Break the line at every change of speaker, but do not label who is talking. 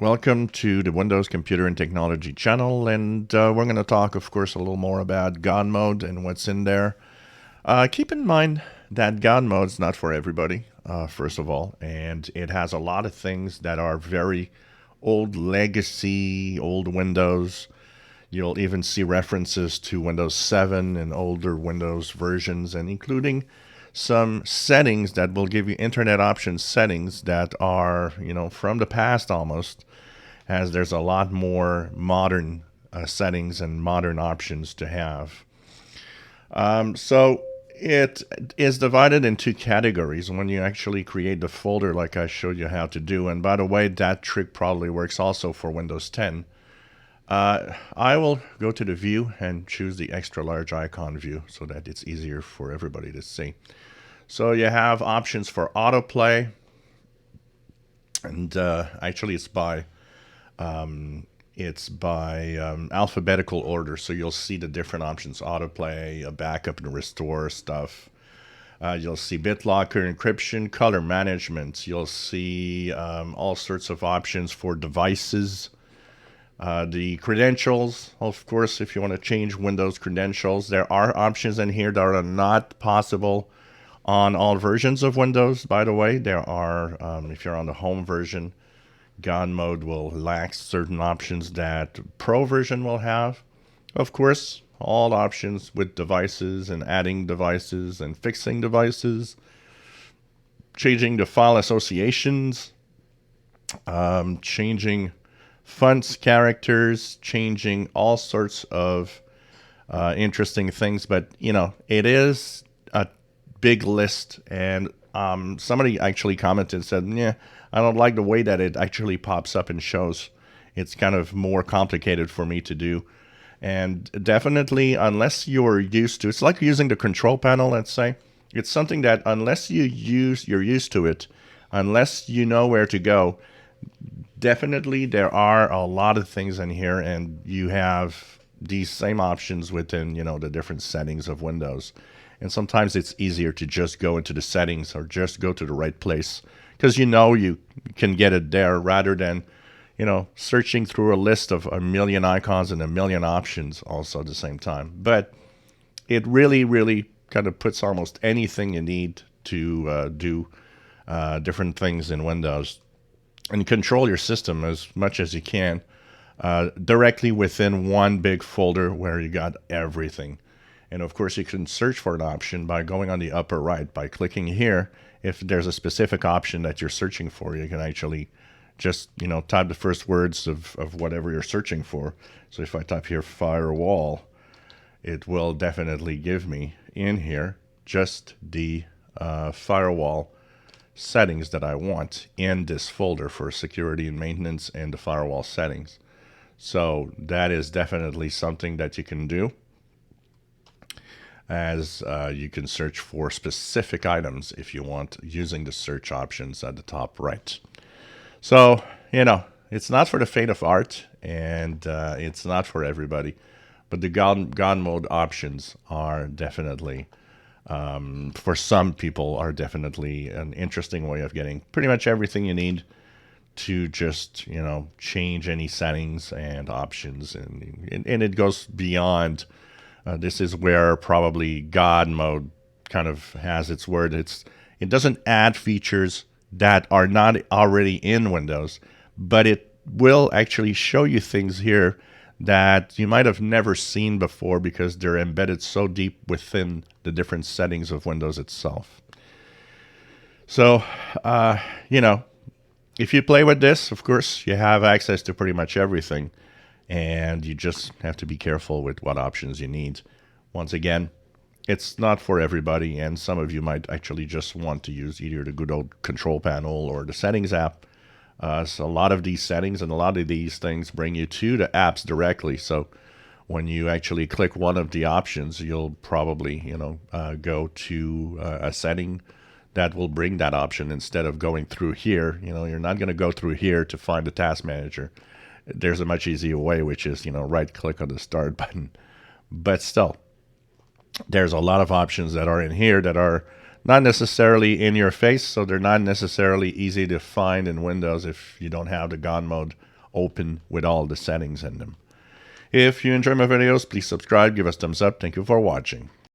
Welcome to the Windows Computer and Technology channel, and we're going to talk, of course, a little more about God mode and what's in there. Keep in mind that God mode is not for everybody, first of all, and it has a lot of things that are very old legacy, old Windows. You'll even see references to Windows 7 and older Windows versions, and including some settings that will give you internet options settings that are, from the past almost, as there's a lot more modern settings and modern options to have. So it is divided into categories when you actually create the folder like I showed you how to do. And by the way, that trick probably works also for Windows 10. I will go to the view and choose the extra large icon view so that it's easier for everybody to see. So you have options for autoplay, and actually it's by alphabetical order. So you'll see the different options: autoplay, backup and restore stuff. You'll see BitLocker encryption, color management. You'll see all sorts of options for devices. The credentials, of course, if you want to change Windows credentials, there are options in here that are not possible on all versions of Windows. By the way, there are, if you're on the home version, God mode will lack certain options that Pro version will have. Of course, all options with devices and adding devices and fixing devices, changing the file associations, changing fonts, characters, changing all sorts of interesting things. But, it is a big list. And somebody actually commented and said, yeah, I don't like the way that it actually pops up and shows. It's kind of more complicated for me to do. And definitely, unless you're used to, it's like using the control panel, let's say. It's something that unless you're used to it, unless you know where to go, definitely there are a lot of things in here, and you have these same options within, the different settings of Windows. And sometimes it's easier to just go into the settings or just go to the right place because you can get it there rather than, searching through a list of a million icons and a million options also at the same time. But it really, really kind of puts almost anything you need to do different things in Windows and control your system as much as you can directly within one big folder where you got everything. And of course, you can search for an option by going on the upper right, by clicking here. If there's a specific option that you're searching for, you can actually just, type the first words of whatever you're searching for. So if I type here firewall, it will definitely give me in here just the firewall settings that I want in this folder for security and maintenance and the firewall settings. So that is definitely something that you can do, as you can search for specific items if you want using the search options at the top right. So, it's not for the faint of art, and it's not for everybody, but the God mode options are definitely, for some people, are definitely an interesting way of getting pretty much everything you need to just, change any settings and options. And it goes beyond. This is where probably God mode kind of has its word. It doesn't add features that are not already in Windows, but it will actually show you things here that you might have never seen before because they're embedded so deep within the different settings of Windows itself. So, if you play with this, of course, you have access to pretty much everything, and you just have to be careful with what options you need. Once again, it's not for everybody, and some of you might actually just want to use either the good old control panel or the settings app. So a lot of these settings and a lot of these things bring you to the apps directly. So when you actually click one of the options, you'll probably, go to a setting that will bring that option instead of going through here. You're not going to go through here to find the task manager. There's a much easier way, which is, right click on the start button. But still, there's a lot of options that are in here that are not necessarily in your face, so they're not necessarily easy to find in Windows if you don't have the God mode open with all the settings in them. If you enjoy my videos, please subscribe, give us thumbs up. Thank you for watching.